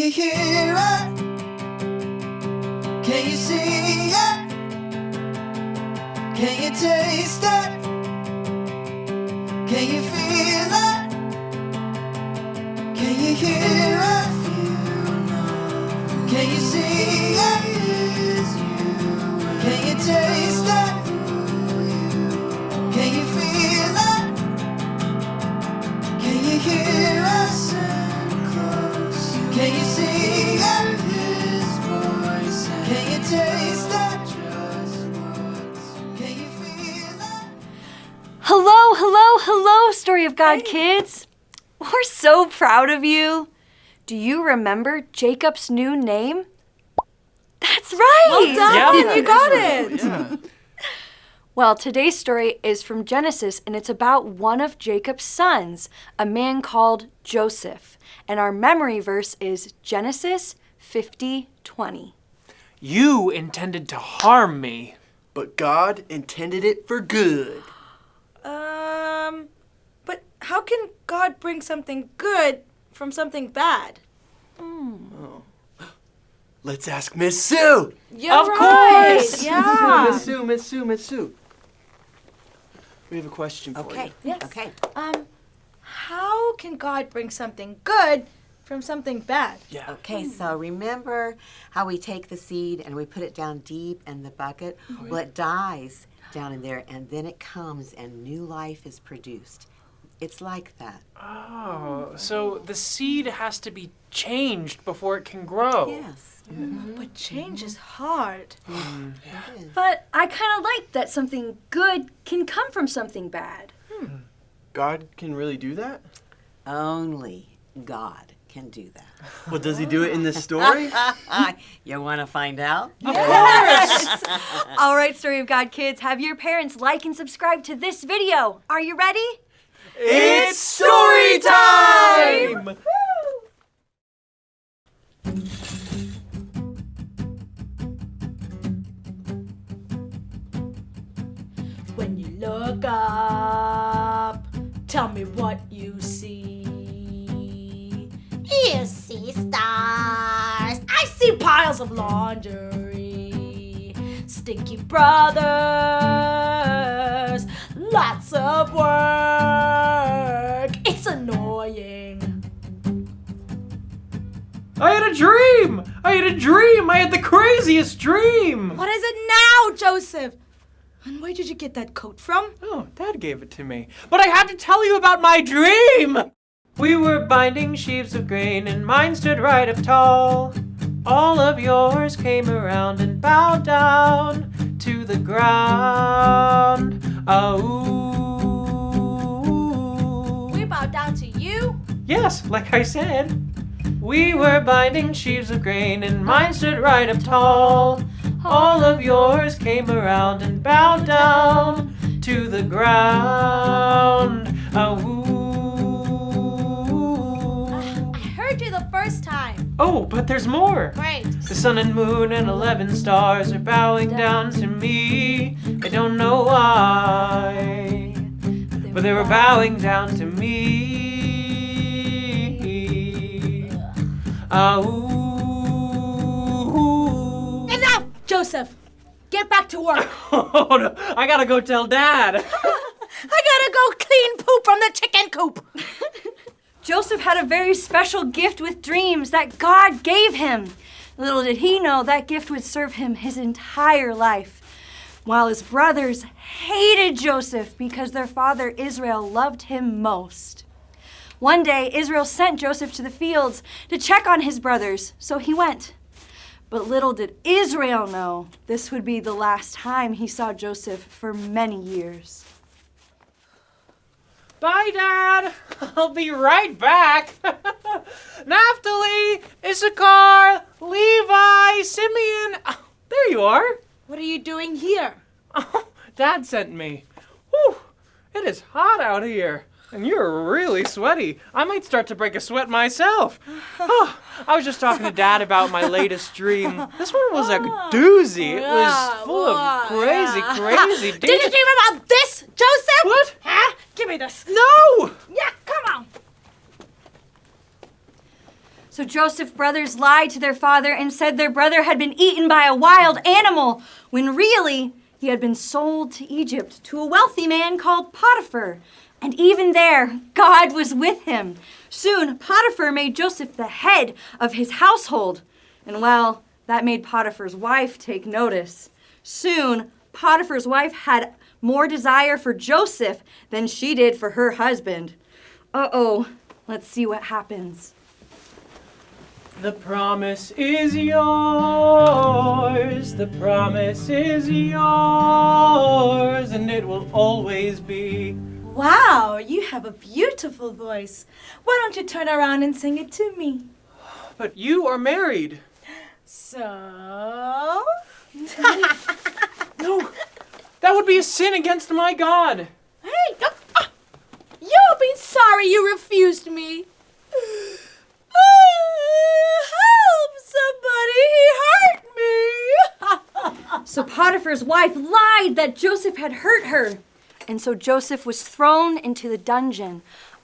you hear it? Can you see it? Can you taste it? Can you feel it? Can you hear it? Can you see it? Can you taste it? Can you feel it? Can you hear us? Can you see it? Can you taste it? Can you feel it? Hello, hello, hello, Story of God kids. We're so proud of you. Do you remember Jacob's new name? That's right. Well done. Yeah, You got it. Yeah. Well, today's story is from Genesis, and it's about one of Jacob's sons, a man called Joseph. And our memory verse is Genesis 50:20. You intended to harm me. But God intended it for good. But how can God bring something good from something bad? Let's ask Miss Sue. You're Of right. course. Yeah. Miss Sue. We have a question for you. Yes. Okay. How can God bring something good from something bad? Yeah. Okay, so remember how we take the seed and we put it down deep in the bucket? Well, it dies down in there, and then it comes and new life is produced. It's like that. Oh, so the seed has to be changed before it can grow. Yes. But change is hard. It is. But I kind of like that something good can come from something bad. God can really do that? Only God can do that. Well, does he do it in this story? You want to find out? All right, Story of God kids, have your parents like and subscribe to this video. Are you ready? It's story time! When you look up, tell me what you see. You see stars. I see piles of laundry. Stinky brothers. Lots of work. It's annoying. I had a dream! I had the craziest dream! What is it now, Joseph? And where did you get that coat from? Oh, Dad gave it to me. But I had to tell you about my dream! We were binding sheaves of grain, and mine stood right up tall. All of yours came around and bowed down to the ground. Oh. We bowed down to you. Yes, like I said. We were binding sheaves of grain, and mine stood right up tall. All of yours came around and bowed down to the ground. Oh. I heard you the first time. Oh, but there's more. Great. The sun and moon and 11 stars are bowing down to me. I don't know why, but they were bowing down to me. Oh. Enough, Joseph. Get back to work. Oh no, I gotta go tell Dad. I gotta go clean poop from the chicken coop. Joseph had a very special gift with dreams that God gave him. Little did he know that gift would serve him his entire life. While his brothers hated Joseph because their father Israel loved him most. One day, Israel sent Joseph to the fields to check on his brothers, so he went. But little did Israel know this would be the last time he saw Joseph for many years. Bye, Dad. I'll be right back. Naphtali, Issachar, Levi, Simeon. Oh, there you are. What are you doing here? Oh, Dad sent me. Whew, it is hot out here. And you're really sweaty. I might start to break a sweat myself. Oh, I was just talking to Dad about my latest dream. This one was a doozy. It was full of crazy Did details. you dream about this, Joseph? What? Huh? Give me this. No! Yeah, come on. So Joseph's brothers lied to their father and said their brother had been eaten by a wild animal, when really he had been sold to Egypt to a wealthy man called Potiphar. And even there, God was with him. Soon, Potiphar made Joseph the head of his household. And well, that made Potiphar's wife take notice. Soon, Potiphar's wife had more desire for Joseph than she did for her husband. Uh-oh, let's see what happens. The promise is yours, the promise is yours, and it will always be. Wow, you have a beautiful voice. Why don't you turn around and sing it to me? But you are married. So? No, that would be a sin against my God. Hey, you'll be sorry you refused me. Help somebody, he hurt me. So Potiphar's wife lied that Joseph had hurt her. And so Joseph was thrown into the dungeon,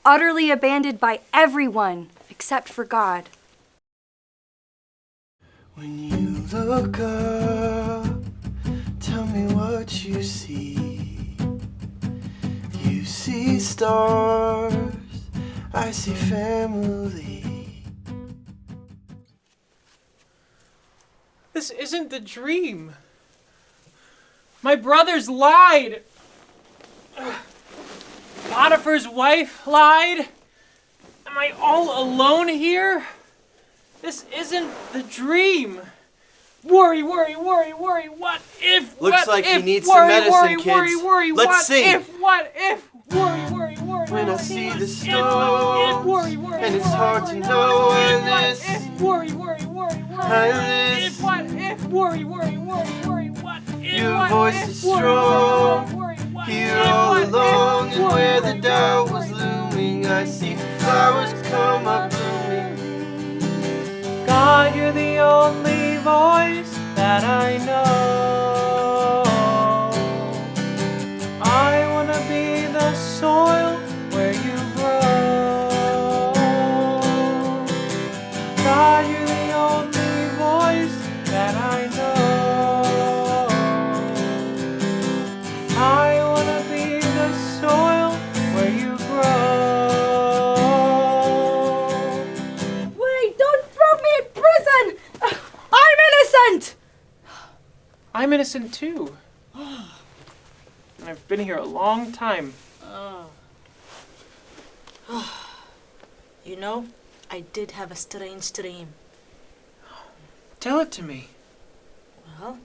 utterly abandoned by everyone except for God. When you look up, tell me what you see. You see stars, I see family. This isn't the dream. My brothers lied. Potiphar's wife lied. Am I all alone here? This isn't the dream. Worry, worry, worry, worry. What if? Looks what like if, you need worry, some medicine, worry, kids. Worry, worry, Let's what sing. If, what if? Worry, worry, worry. When I worry, see what the if, storms, worry, worry, and it's worry, hard worry, to know when what this if? Worry, worry, worry, worry. I If, what if? Worry, worry, worry, worry. What if? Your what voice if, is worry, strong, worry, worry, what here if, all what if, alone, and worry, where the worry, doubt worry, was looming, I see flowers come up blooming. God, you're the only voice that I know. I want to be the soil where you grow. God, you're the only voice that I know. I want to be the soil where you grow. Wait, don't throw me in prison! I'm innocent! I'm innocent too. And I've been here a long time. You know, I did have a strange dream. Tell it to me. Well,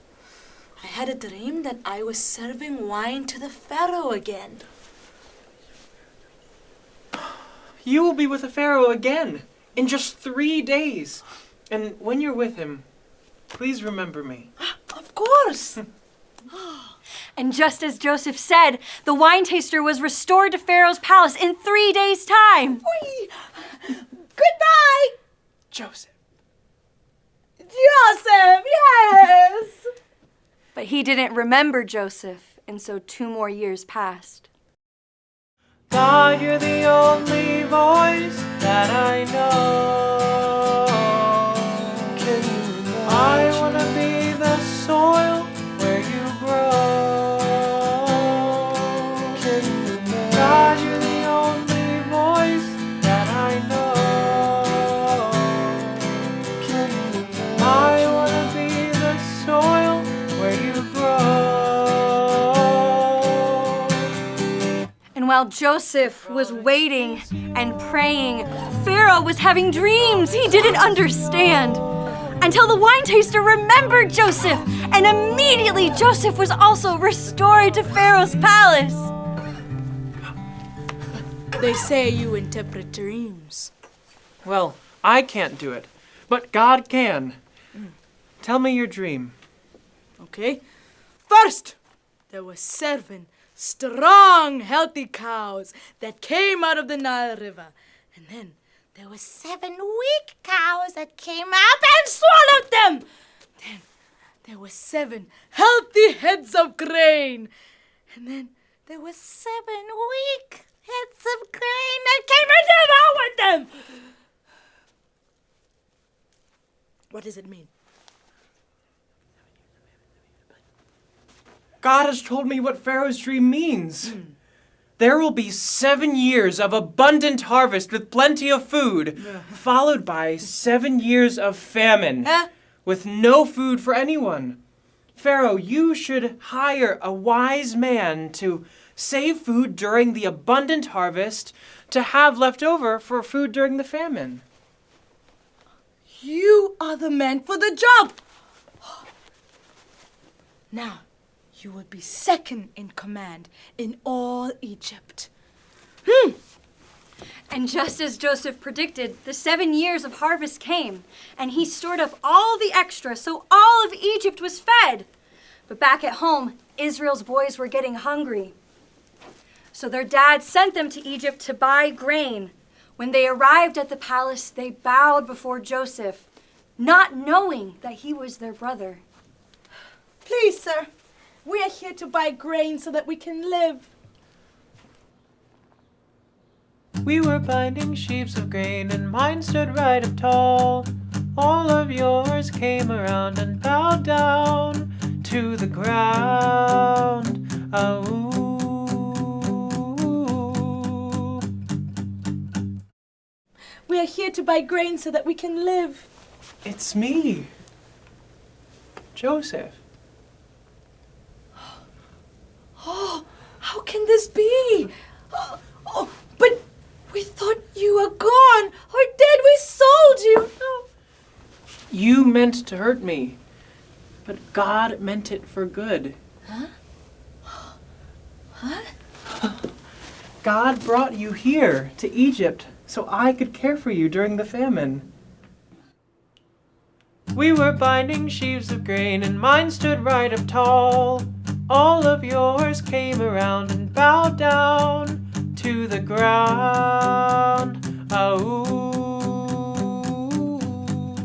I had a dream that I was serving wine to the Pharaoh again. You will be with the Pharaoh again in just 3 days. And when you're with him, please remember me. Of course! And just as Joseph said, the wine taster was restored to Pharaoh's palace in 3 days' time. Whee! Goodbye! Joseph. Joseph, yes! But he didn't remember Joseph, and so 2 more years passed. God, you're the only voice that I know. Can you I imagine? want to be the soil where you grow. Can you imagine? God, you're the only voice that I know. Can you I imagine? want to be the soil where you grow. And while Joseph was waiting and praying, Pharaoh was having dreams he didn't understand. Until the wine taster remembered Joseph, and immediately Joseph was also restored to Pharaoh's palace. They say you interpret dreams. Well, I can't do it, but God can. Tell me your dream. Okay? First, there were 7 strong, healthy cows that came out of the Nile River. And then there were 7 weak cows that came up and swallowed them. Then there were 7 healthy heads of grain. And then there were 7 weak heads of grain that came and devoured them. What does it mean? God has told me what Pharaoh's dream means. There will be 7 years of abundant harvest with plenty of food, followed by 7 years of famine, with no food for anyone. Pharaoh, you should hire a wise man to save food during the abundant harvest to have left over for food during the famine. You are the man for the job. Now, you will be second in command in all Egypt. And just as Joseph predicted, the 7 years of harvest came, and he stored up all the extra, so all of Egypt was fed. But back at home, Israel's boys were getting hungry. So their dad sent them to Egypt to buy grain. When they arrived at the palace, they bowed before Joseph, not knowing that he was their brother. Please, sir, we are here to buy grain so that we can live. We were binding sheaves of grain, and mine stood right up tall. All of yours came around and bowed down to the ground. Oh. We are here to buy grain so that we can live. It's me, Joseph. Oh, how can this be? But we thought you were gone. Or dead, we sold you. No. You meant to hurt me, but God meant it for good. What? God brought you here to Egypt so I could care for you during the famine. We were binding sheaves of grain, and mine stood right up tall. All of yours came around and bowed down to the ground. Oh.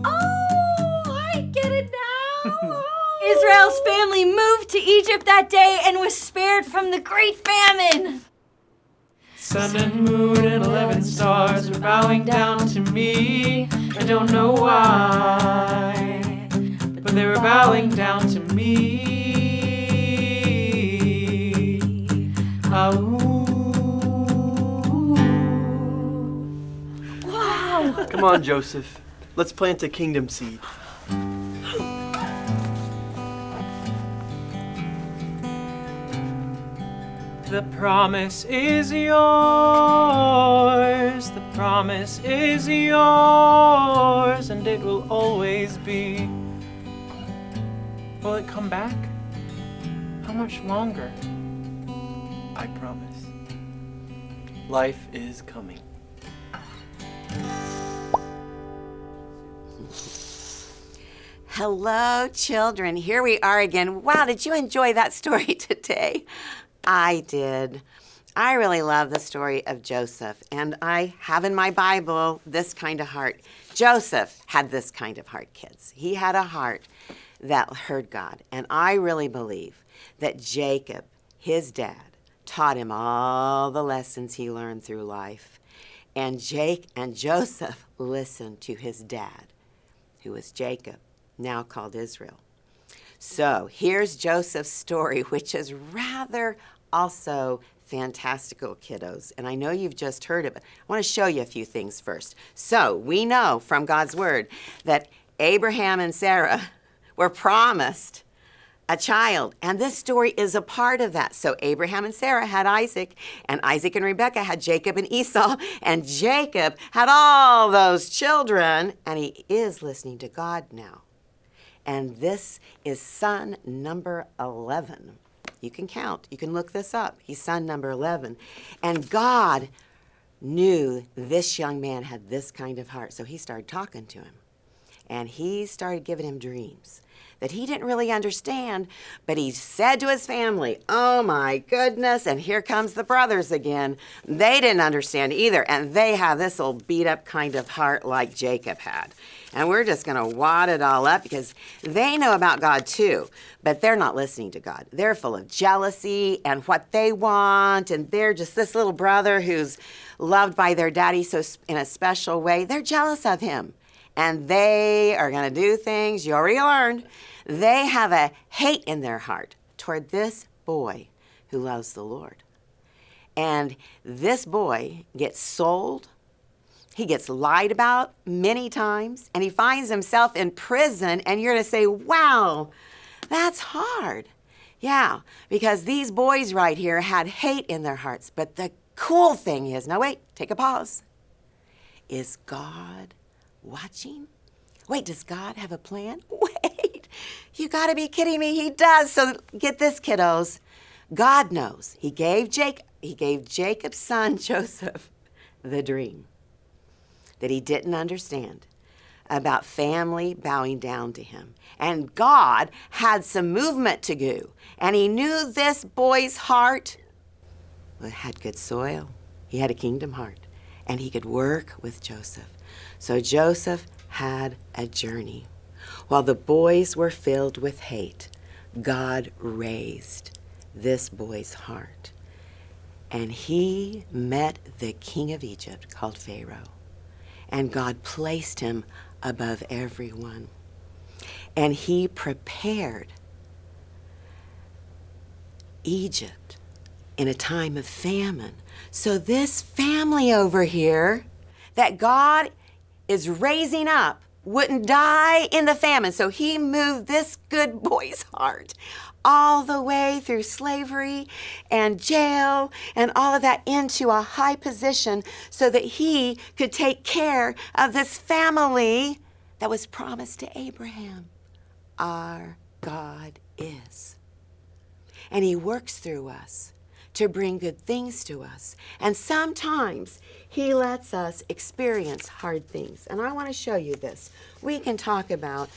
I get it now. Israel's family moved to Egypt that day and was spared from the great famine. Sun and moon and 11 stars were bowing down to me. I don't know why, but they were bowing down to me. Oh. Wow. Come on, Joseph. Let's plant a kingdom seed. The promise is yours, the promise is yours, and it will always be. Will it come back? How much longer? I promise. Life is coming. Hello, children. Here we are again. Wow, did you enjoy that story today? I did. I really love the story of Joseph, and I have in my Bible this kind of heart. Joseph had this kind of heart, kids. He had a heart that heard God, and I really believe that Jacob, his dad, taught him all the lessons he learned through life. And Joseph listened to his dad, who was Jacob, now called Israel. So here's Joseph's story, which is rather also fantastical, kiddos. And I know you've just heard it, but I want to show you a few things first. So we know from God's word that Abraham and Sarah were promised a child, and this story is a part of that. So Abraham and Sarah had Isaac, and Isaac and Rebekah had Jacob and Esau, and Jacob had all those children, and he is listening to God now. And this is son number 11. You can count. You can look this up. He's son number 11. And God knew this young man had this kind of heart, so he started talking to him. And he started giving him dreams that he didn't really understand, but he said to his family, oh my goodness, and here comes the brothers again. They didn't understand either, and they have this old beat up kind of heart like Jacob had. And we're just gonna wad it all up because they know about God too, but they're not listening to God. They're full of jealousy and what they want, and they're just this little brother who's loved by their daddy so in a special way. They're jealous of him. and they are going to do things you already learned. They have a hate in their heart toward this boy who loves the Lord. And this boy gets sold. He gets lied about many times, and he finds himself in prison, and you're going to say, wow, that's hard. Yeah, because these boys right here had hate in their hearts. But the cool thing is, now wait, take a pause. Is God watching? Wait, does God have a plan? Wait, you got to be kidding me. He does. So get this, kiddos. God knows. He gave Jacob's son, Joseph, the dream that he didn't understand about family bowing down to him. And God had some movement to do. And he knew this boy's heart had good soil. He had a kingdom heart. And he could work with Joseph. So Joseph had a journey. While the boys were filled with hate, God raised this boy's heart. And he met the king of Egypt called Pharaoh. And God placed him above everyone. And he prepared Egypt in a time of famine. So this family over here that God is raising up wouldn't die in the famine. So he moved this good boy's heart all the way through slavery and jail and all of that into a high position so that he could take care of this family that was promised to Abraham. Our God is. And he works through us to bring good things to us. And sometimes he lets us experience hard things. And I want to show you this. We can talk about,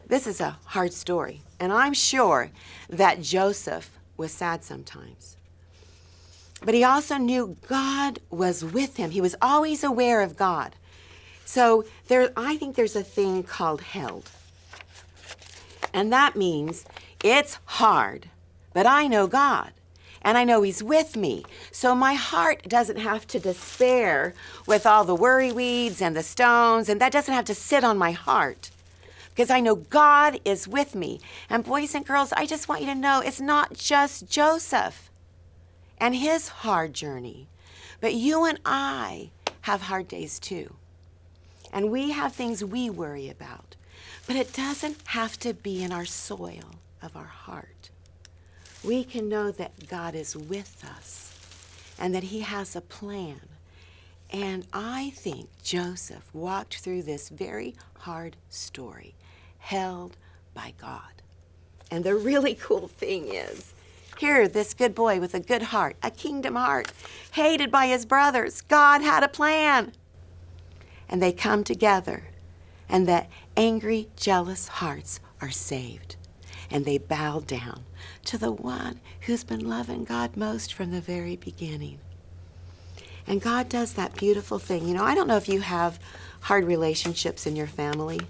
this is a hard story. And I'm sure that Joseph was sad sometimes. But he also knew God was with him. He was always aware of God. So I think there's a thing called held. And that means it's hard, but I know God. And I know he's with me. So my heart doesn't have to despair with all the worry weeds and the stones, and that doesn't have to sit on my heart because I know God is with me. And boys and girls, I just want you to know it's not just Joseph and his hard journey, but you and I have hard days too. And we have things we worry about, but it doesn't have to be in our soil of our heart. We can know that God is with us and that he has a plan. And I think Joseph walked through this very hard story, held by God. And the really cool thing is, here, this good boy with a good heart, a kingdom heart, hated by his brothers, God had a plan. And they come together, and the angry, jealous hearts are saved. And they bow down to the one who's been loving God most from the very beginning. And God does that beautiful thing. You know, I don't know if you have hard relationships in your family,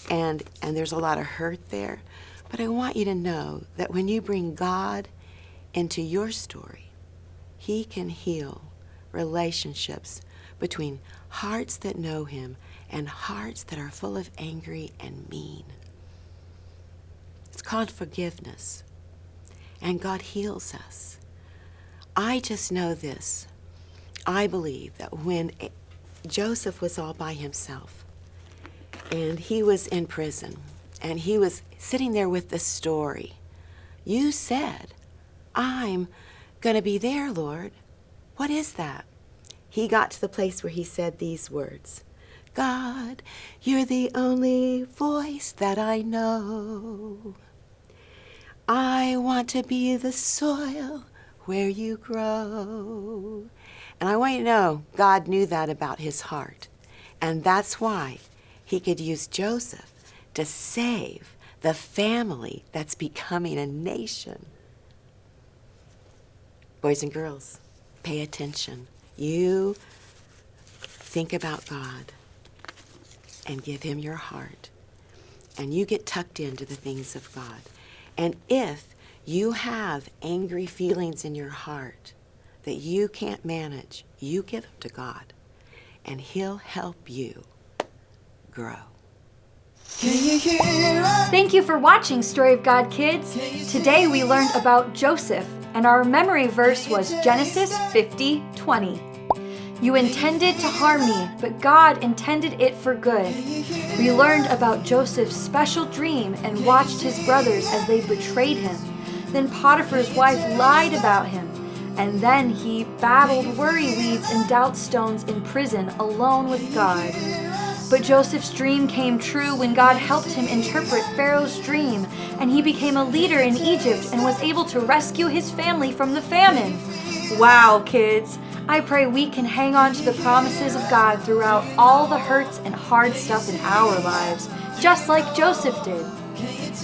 and there's a lot of hurt there, but I want you to know that when you bring God into your story, he can heal relationships between hearts that know him and hearts that are full of angry and mean. It's called forgiveness. And God heals us. I just know this. I believe that when Joseph was all by himself and he was in prison and he was sitting there with the story, you said, I'm going to be there, Lord. What is that? He got to the place where he said these words, God, you're the only voice that I know. I want to be the soil where you grow. And I want you to know, God knew that about his heart. And that's why he could use Joseph to save the family that's becoming a nation. Boys and girls, pay attention. You think about God and give him your heart. And you get tucked into the things of God. And if you have angry feelings in your heart that you can't manage, you give them to God, and he'll help you grow. Can you hear us? Thank you for watching Story of God, kids. Today we learned about Joseph, and our memory verse was Genesis 50:20. You intended to harm me, but God intended it for good. We learned about Joseph's special dream and watched his brothers as they betrayed him. Then Potiphar's wife lied about him, and then he babbled worry weeds and doubt stones in prison alone with God. But Joseph's dream came true when God helped him interpret Pharaoh's dream, and he became a leader in Egypt and was able to rescue his family from the famine. Wow, kids! I pray we can hang on to the promises of God throughout all the hurts and hard stuff in our lives, just like Joseph did.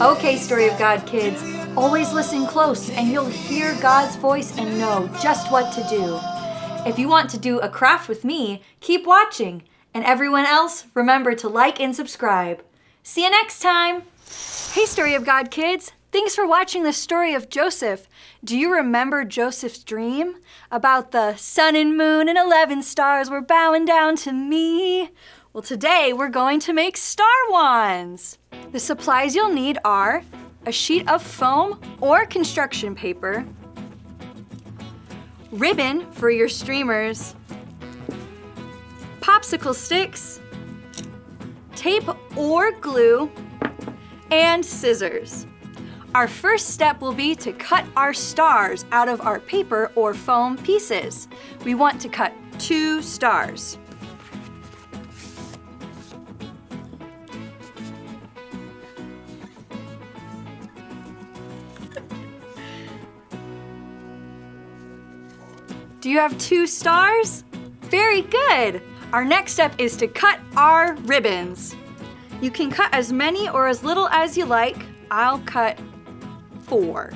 Okay, Story of God, kids, always listen close and you'll hear God's voice and know just what to do. If you want to do a craft with me, keep watching. And everyone else, remember to like and subscribe. See you next time! Hey, Story of God, kids! Thanks for watching the story of Joseph. Do you remember Joseph's dream? About the sun and moon and 11 stars were bowing down to me? Well, today we're going to make star wands. The supplies you'll need are a sheet of foam or construction paper, ribbon for your streamers, popsicle sticks, tape or glue, and scissors. Our first step will be to cut our stars out of our paper or foam pieces. We want to cut 2 stars. Do you have 2 stars? Very good! Our next step is to cut our ribbons. You can cut as many or as little as you like. I'll cut 4.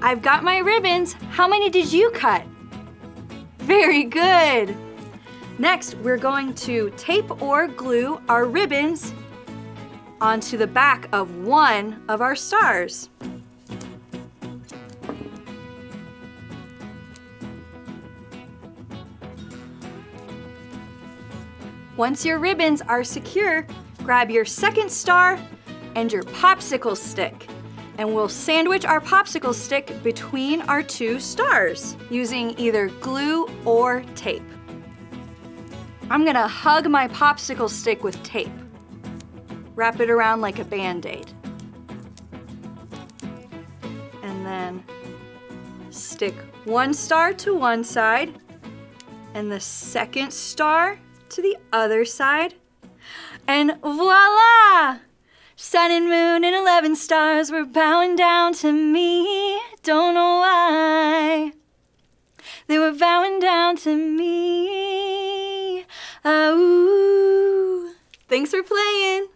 I've got my ribbons. How many did you cut? Very good. Next, we're going to tape or glue our ribbons onto the back of one of our stars. Once your ribbons are secure, grab your second star and your popsicle stick, and we'll sandwich our popsicle stick between our 2 stars using either glue or tape. I'm gonna hug my popsicle stick with tape. Wrap it around like a Band-Aid. And then stick 1 star to one side and the second star to the other side, and voila! Sun and moon and 11 stars were bowing down to me. Don't know why. They were bowing down to me. Ah, ooh. Thanks for playing.